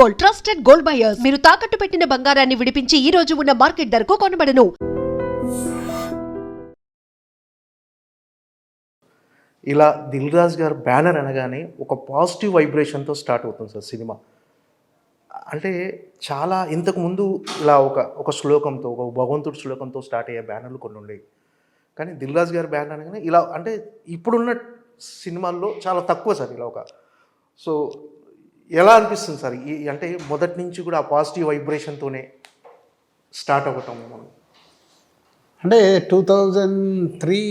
Gold, trusted gold buyers. మీరు తాకట్టు పెట్టిన బంగారాన్ని విడిపించి ఈ రోజు ఉన్న మార్కెట్ ధరకు కొనబడను. ఇలా దిల్ రాజు గారు బ్యానర్ అనగానే ఒక పాజిటివ్ వైబ్రేషన్తో స్టార్ట్ అవుతుంది సార్ సినిమా. అంటే చాలా ఇంతకుముందు ఇలా ఒక శ్లోకంతో, ఒక భగవంతుడి శ్లోకంతో స్టార్ట్ అయ్యే బ్యానర్లు కొన్ని ఉండేవి. కానీ దిల్ రాజు గారి బ్యానర్ అనగానే ఇలా అంటే ఇప్పుడున్న సినిమాల్లో చాలా తక్కువ సార్ ఇలా సో ఎలా అనిపిస్తుంది సార్ అంటే మొదటి నుంచి కూడా ఆ పాజిటివ్ వైబ్రేషన్తోనే స్టార్ట్ అవ్వటం మనం? అంటే 2003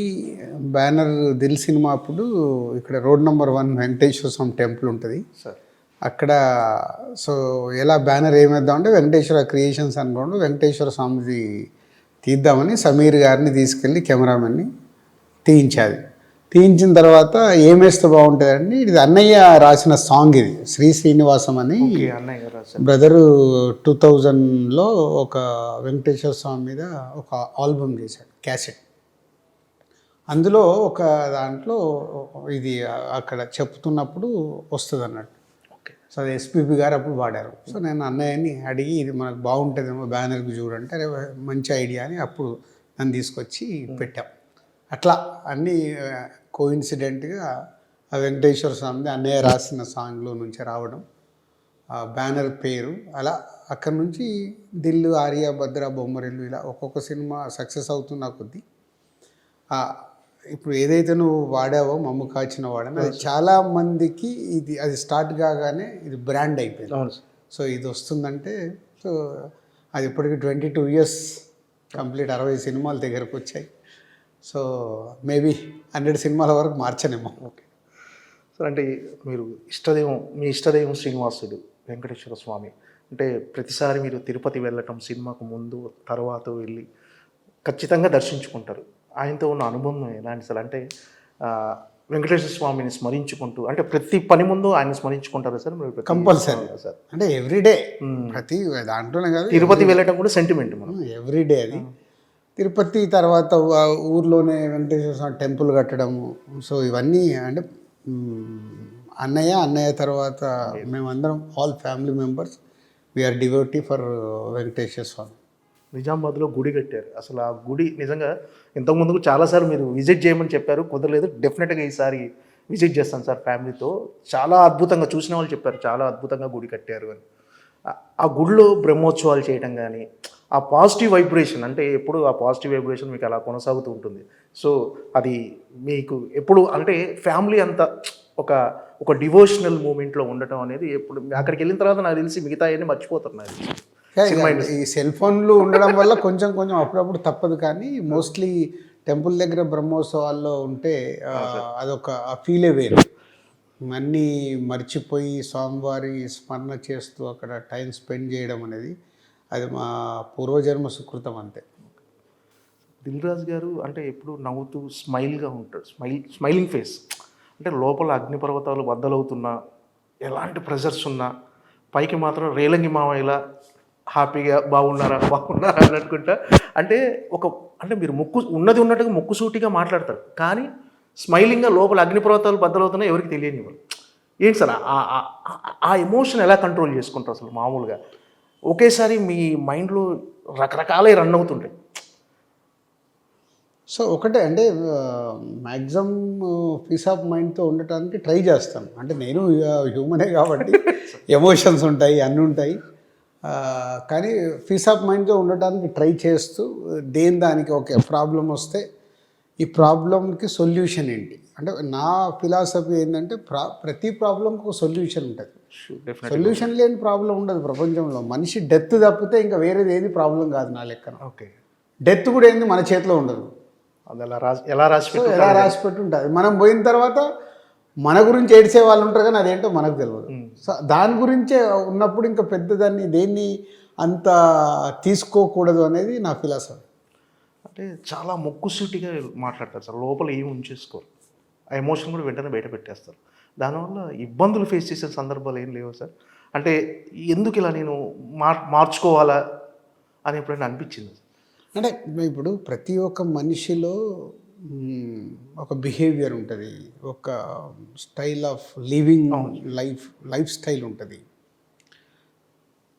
బ్యానర్ దిల్ సినిమా అప్పుడు ఇక్కడ road number 1 Venkateswara Swami temple ఉంటుంది సార్. అక్కడ సో ఎలా బ్యానర్ ఏమేద్దామంటే వెంకటేశ్వర క్రియేషన్స్ అనుకోండి, వెంకటేశ్వర స్వామిది తీద్దామని సమీర్ గారిని తీసుకెళ్ళి కెమెరామెన్ని తీయించిన తర్వాత ఏమేస్తే బాగుంటుందండి, ఇది అన్నయ్య రాసిన సాంగ్, ఇది శ్రీ శ్రీనివాసం అని బ్రదరు 2000లో ఒక వెంకటేశ్వర స్వామి మీద ఒక ఆల్బమ్ చేశాడు, క్యాసెట్. అందులో ఒక దాంట్లో ఇది అక్కడ చెప్తున్నప్పుడు వస్తుంది అన్నట్టు. సో అది ఎస్పీబీ గారు అప్పుడు పాడారు. సో నేను అన్నయ్యని అడిగి ఇది మనకు బాగుంటుందేమో బ్యానర్కి చూడంటే, అరే మంచి ఐడియా అని అప్పుడు నన్ను తీసుకొచ్చి పెట్టాం. అట్లా అన్నీ కోఇన్సిడెంట్గా ఆ వెంకటేశ్వర స్వామి అన్నయ్య రాసిన సాంగ్లో నుంచి రావడం, ఆ బ్యానర్ పేరు, అలా అక్కడి నుంచి దిల్లు, ఆర్య, భద్ర, బొమ్మరిల్లు ఇలా ఒక్కొక్క సినిమా సక్సెస్ అవుతున్న కొద్దీ ఇప్పుడు ఏదైతే నువ్వు వాడావో మమ్ము కాచిన వాడని అది చాలామందికి అది స్టార్ట్ కాగానే ఇది బ్రాండ్ అయిపోయింది. సో ఇది వస్తుందంటే సో అది ఇప్పటికి 22 years కంప్లీట్, 60 సినిమాల దగ్గరకు వచ్చాయి. సో మేబీ 100 సినిమాల వరకు మార్చనేమో. Okay sir. అంటే మీ ఇష్టదైవం శ్రీనివాసుడు వెంకటేశ్వర స్వామి అంటే ప్రతిసారి మీరు తిరుపతి వెళ్ళటం, సినిమాకు ముందు తర్వాత వెళ్ళి ఖచ్చితంగా దర్శించుకుంటారు. ఆయనతో ఉన్న అనుబంధం ఎలాంటి సార్? అంటే వెంకటేశ్వర స్వామిని స్మరించుకుంటూ అంటే ప్రతి పని ముందు ఆయన స్మరించుకుంటారా సార్ మీరు? Compulsory sir. అంటే ఎవ్రీడే ప్రతి దాంట్లోనే కాదు, తిరుపతి వెళ్ళటం కూడా సెంటిమెంట్ మనం ఎవ్రీడే. అది తిరుపతి తర్వాత ఊర్లోనే వెంకటేశ్వర స్వామి టెంపుల్ కట్టడము. సో ఇవన్నీ అంటే అన్నయ్య తర్వాత మేమందరం all family members we are devotee for Venkateswara Swami. నిజామాబాద్లో గుడి కట్టారు. అసలు ఆ గుడి నిజంగా ఇంతకుముందు చాలాసార్లు మీరు విజిట్ చేయమని చెప్పారు, కుదరలేదు. డెఫినెట్గా ఈసారి విజిట్ చేస్తాను సార్ ఫ్యామిలీతో. చాలా అద్భుతంగా చూసిన వాళ్ళు చెప్పారు, చాలా అద్భుతంగా గుడి కట్టారు అని. ఆ గుడిలో బ్రహ్మోత్సవాలు చేయడం కానీ, ఆ పాజిటివ్ వైబ్రేషన్ అంటే ఎప్పుడు ఆ పాజిటివ్ వైబ్రేషన్ మీకు అలా కొనసాగుతూ ఉంటుంది. సో అది మీకు ఎప్పుడు అంటే ఫ్యామిలీ అంతా ఒక డివోషనల్ మూమెంట్లో ఉండటం అనేది ఎప్పుడు అక్కడికి వెళ్ళిన తర్వాత నాకు తెలిసి మిగతా అన్నీ మర్చిపోతున్నారు. ఈ సెల్ ఫోన్లు ఉండడం వల్ల కొంచెం అప్పుడప్పుడు తప్పదు, కానీ మోస్ట్లీ టెంపుల్ దగ్గర బ్రహ్మోత్సవాల్లో ఉంటే అదొక ఫీలే వేరు. అన్నీ మర్చిపోయి స్వామివారి స్మరణ చేస్తూ అక్కడ టైం స్పెండ్ చేయడం అనేది అది మా పూర్వజన్మ సుకృతం అంతే. దిల్ రాజు గారు అంటే ఎప్పుడు నవ్వుతూ స్మైల్గా ఉంటాడు, స్మైలింగ్ ఫేస్. అంటే లోపల అగ్నిపర్వతాలు బద్దలవుతున్నా, ఎలాంటి ప్రెషర్స్ ఉన్నా పైకి మాత్రం రేలంగి మావయ్యలా హ్యాపీగా బాగున్నారా అని అనుకుంటా. అంటే మీరు ఉన్నట్టుగా ముక్కుసూటిగా మాట్లాడతారు, కానీ స్మైలింగ్గా లోపల అగ్నిపర్వతాలు బద్దలవుతున్నా ఎవరికి తెలియని వాళ్ళు. ఏంటి సార్ ఆ ఎమోషన్ ఎలా కంట్రోల్ చేసుకుంటారు అసలు? మామూలుగా ఒకేసారి మీ మైండ్లో రకరకాలే రన్ అవుతుంటాయి. సో ఒకటే అంటే మ్యాక్సిమం పీస్ ఆఫ్ మైండ్తో ఉండటానికి ట్రై చేస్తాను. అంటే నేను హ్యూమనే కాబట్టి ఎమోషన్స్ ఉంటాయి, అన్నీ ఉంటాయి. కానీ పీస్ ఆఫ్ మైండ్తో ఉండటానికి ట్రై చేస్తూ దానికి ఓకే ప్రాబ్లం వస్తే ఈ ప్రాబ్లంకి సొల్యూషన్ ఏంటి అంటే నా ఫిలాసఫీ ఏంటంటే ప్రతి ప్రాబ్లంకి ఒక సొల్యూషన్ ఉంటుంది. సొల్యూషన్ లేని ప్రాబ్లం ఉండదు ప్రపంచంలో. మనిషి డెత్ తప్పితే ఇంకా వేరేది ఏది ప్రాబ్లం కాదు నా లెక్కన. ఓకే, డెత్ కూడా ఏంది మన చేతిలో ఉండదు, అది ఎలా రాసి పెట్టి ఉంటుంది. మనం పోయిన తర్వాత మన గురించి ఏడ్చే వాళ్ళు ఉంటారు, కానీ అదేంటో మనకు తెలియదు. సో దాని గురించే ఉన్నప్పుడు ఇంకా పెద్దదాన్ని దేన్ని అంత తీసుకోకూడదు అనేది నా ఫిలాసఫీ. అంటే చాలా మొక్కుసూటిగా మాట్లాడతారు సార్, లోపల ఏమి ఉంచేసుకోరు. ఆ ఎమోషన్ కూడా వెంటనే బయట పెట్టేస్తారు. దానివల్ల ఇబ్బందులు ఫేస్ చేసే సందర్భాలు ఏం లేవు సార్? అంటే ఎందుకు ఇలా నేను మార్చుకోవాలా అని ఎప్పుడైనా అనిపించింది? అంటే ఇప్పుడు ప్రతి ఒక్క మనిషిలో ఒక బిహేవియర్ ఉంటుంది, ఒక style of living life style ఉంటుంది.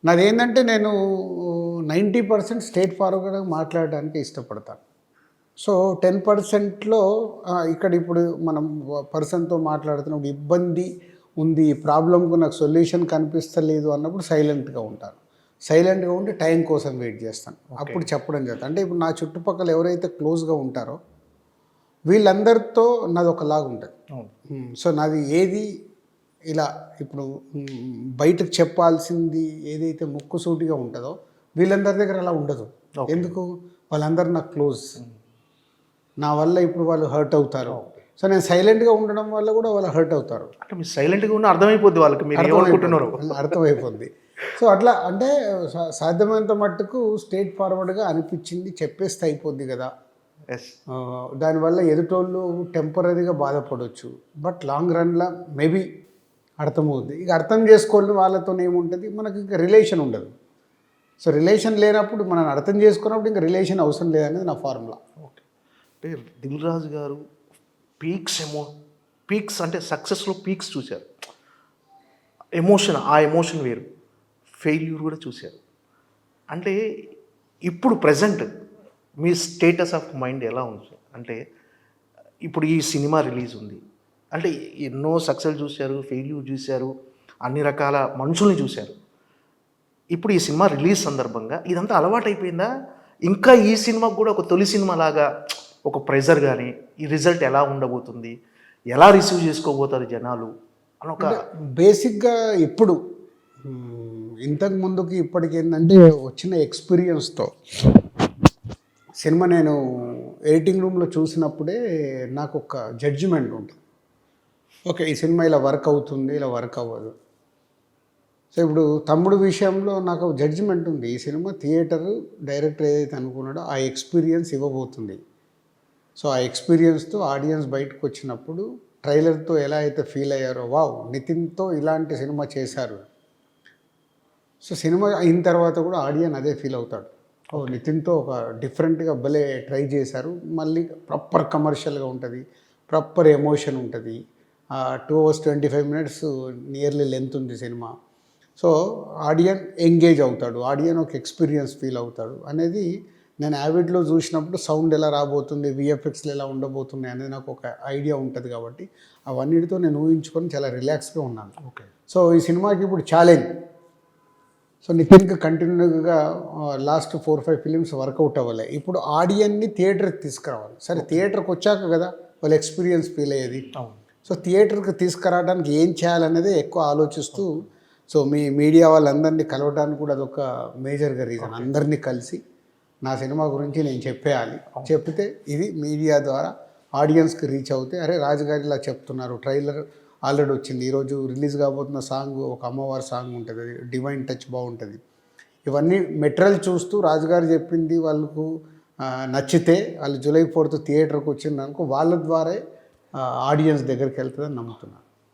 నాదేంటంటే నేను 90% స్ట్రేట్ ఫార్వర్డ్గా మాట్లాడడానికి ఇష్టపడతాను. సో 10%లో ఇక్కడ ఇప్పుడు మనం పర్సన్తో మాట్లాడుతున్నప్పుడు ఇబ్బంది ఉంది, ఈ ప్రాబ్లంకు నాకు సొల్యూషన్ కనిపిస్తలేదు అన్నప్పుడు సైలెంట్గా ఉంటాను. సైలెంట్గా ఉండి టైం కోసం వెయిట్ చేస్తాను. అప్పుడు చెప్పడం జరుగుతుంది. అంటే ఇప్పుడు నా చుట్టుపక్కల ఎవరైతే క్లోజ్గా ఉంటారో వీళ్ళందరితో నాది ఒకలాగా ఉంటుంది. సో నాది ఏది ఇలా ఇప్పుడు బయటకు చెప్పాల్సింది ఏదైతే ముక్కుసూటిగా ఉంటుందో వీళ్ళందరి దగ్గర అలా ఉండదు. ఎందుకు? వాళ్ళందరూ నాకు క్లోజ్. నా వల్ల ఇప్పుడు వాళ్ళు హర్ట్ అవుతారు. సో నేను సైలెంట్గా ఉండడం వల్ల కూడా వాళ్ళు హర్ట్ అవుతారు. అంటే మీరు సైలెంట్గా ఉన్న అర్థమైపోద్ది వాళ్ళకి మీరు ఏమనుకుంటున్నారు. అర్థమైపోద్ది. సో అట్లా అంటే సాధ్యమైనంత మట్టుకు స్ట్రేట్ ఫార్వర్డ్గా అనిపించింది చెప్పేస్తే అయిపోద్ది కదా. దానివల్ల ఎదుటోళ్ళు టెంపరీగా బాధపడవచ్చు, బట్ లాంగ్ రన్లో మేబీ అర్థమవుద్ది. ఇక అర్థం చేసుకోని వాళ్ళతో ఏముంటుంది, మనకి ఇంకా రిలేషన్ ఉండదు. సో రిలేషన్ లేనప్పుడు మనం అర్థం చేసుకున్నప్పుడు ఇంకా రిలేషన్ అవసరం లేదనేది నా ఫార్ములా. ఓకే. అంటే దిల్ రాజు గారు పీక్స్ అంటే సక్సెస్లో పీక్స్ చూశారు, ఆ ఎమోషన్ వేరు, ఫెయిల్యూర్ కూడా చూశారు. అంటే ఇప్పుడు present me status of mind ఎలా ఉంది? అంటే ఇప్పుడు ఈ సినిమా రిలీజ్ ఉంది అంటే ఎన్నో సక్సెస్ చూశారు, ఫెయిల్యూర్ చూశారు, అన్ని రకాల మనుషుల్ని చూశారు. ఇప్పుడు ఈ సినిమా రిలీజ్ సందర్భంగా ఇదంతా అలవాటైపోయిందా? ఇంకా ఈ సినిమాకు కూడా ఒక తొలి సినిమా లాగా ఒక ప్రెజర్ కానీ, ఈ రిజల్ట్ ఎలా ఉండబోతుంది, ఎలా రిసీవ్ చేసుకోబోతారు జనాలు అని ఒక బేసిక్గా ఇప్పుడు ఇంతకు ముందుకి ఇప్పటికి ఏంటంటే వచ్చిన ఎక్స్పీరియన్స్తో సినిమా నేను ఎడిటింగ్ రూమ్లో చూసినప్పుడే నాకు ఒక జడ్జిమెంట్ ఉంటుంది. ఓకే, ఈ సినిమా ఇలా వర్క్ అవుతుంది, ఇలా వర్క్ అవ్వదు. సో ఇప్పుడు తమ్ముడు విషయంలో నాకు జడ్జిమెంట్ ఉంది. ఈ సినిమా థియేటర్ డైరెక్టర్ ఏదైతే అనుకున్నాడో ఆ ఎక్స్పీరియన్స్ ఇవ్వబోతుంది. సో ఆ ఎక్స్పీరియన్స్తో ఆడియన్స్ బయటకు వచ్చినప్పుడు ట్రైలర్తో ఎలా అయితే ఫీల్ అయ్యారో, వావ్ నితిన్తో ఇలాంటి సినిమా చేశారు. సో సినిమా అయిన తర్వాత కూడా ఆడియన్స్ అదే ఫీల్ అవుతాడు, ఓ నితిన్తో ఒక డిఫరెంట్గా భలే ట్రై చేశారు. మళ్ళీ ప్రాపర్ కమర్షియల్గా ఉంటుంది, ప్రాపర్ ఎమోషన్ ఉంటుంది. 2 hours 25 minutes నియర్లీ లెంత్ ఉంది సినిమా. సో ఆడియన్ ఎంగేజ్ అవుతాడు, ఆడియన్ ఒక ఎక్స్పీరియన్స్ ఫీల్ అవుతాడు అనేది నేను యావిడ్లో చూసినప్పుడు సౌండ్ ఎలా రాబోతుంది, విఎఫ్ఎక్స్లు ఎలా ఉండబోతున్నాయి అనేది నాకు ఒక ఐడియా ఉంటుంది. కాబట్టి అవన్నిటితో నేను ఊహించుకొని చాలా రిలాక్స్గా ఉన్నాను. ఓకే. సో ఈ సినిమాకి ఇప్పుడు ఛాలెంజ్. సో నితిన్కి కంటిన్యూగా లాస్ట్ 4-5 ఫిలిమ్స్ వర్కౌట్ అవ్వలే. ఇప్పుడు ఆడియన్ని థియేటర్కి తీసుకురావాలి. సరే థియేటర్కి వచ్చాక కదా వాళ్ళు ఎక్స్పీరియన్స్ ఫీల్ అయ్యేది. సో థియేటర్కి తీసుకురావడానికి ఏం చేయాలనేది ఎక్కువ ఆలోచిస్తూ, సో మీ మీడియా వాళ్ళందరినీ కలవడానికి కూడా అదొక మేజర్గా రీజన్. అందరినీ కలిసి నా సినిమా గురించి నేను చెప్పేయాలి. చెప్తే ఇది మీడియా ద్వారా ఆడియన్స్కి రీచ్ అవుతే, అరే రాజుగారి ఇలా చెప్తున్నారు, ట్రైలర్ ఆల్రెడీ వచ్చింది, ఈరోజు రిలీజ్ కాబోతున్న సాంగ్ ఒక అమ్మవారి సాంగ్ ఉంటుంది, అది డివైన్ టచ్ బాగుంటుంది. ఇవన్నీ మెటీరియల్ చూస్తూ రాజుగారు చెప్పింది వాళ్ళకు నచ్చితే వాళ్ళు July 4th థియేటర్కి వచ్చిందనుకో వాళ్ళ ద్వారా ఆడియన్స్ దగ్గరికి వెళ్తుందని నమ్ముతున్నాను.